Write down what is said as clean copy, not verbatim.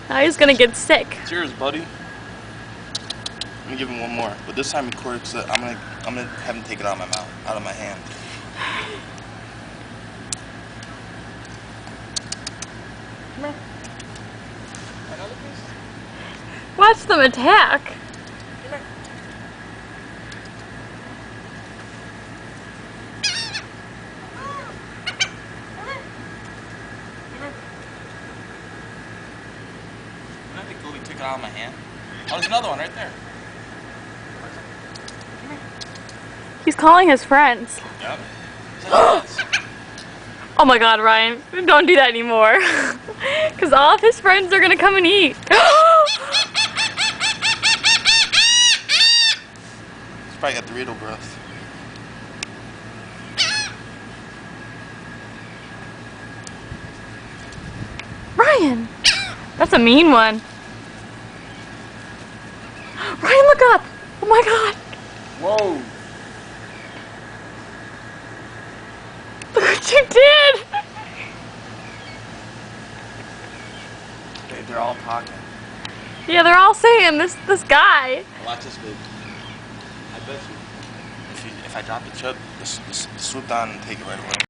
Now he's gonna get sick. Cheers, buddy. I'm gonna give him one more, but this time record because I'm gonna have him take it out of my mouth, out of my hand. Come here. Another piece. Watch them attack. Come here. Wouldn't that be cool if he took it out of my hand? Oh, there's another one right there. He's calling his friends. Yep. Oh my god, Ryan, don't do that anymore. Because all of his friends are gonna come and eat. He's probably got Dorito breath. Ryan! That's a mean one. Ryan, look up! Oh my god! Whoa! Look what you did! They're all talking. Yeah, they're all saying this guy. Watch this, babe. I bet you. If I drop the chip, just swoop down and take it right away.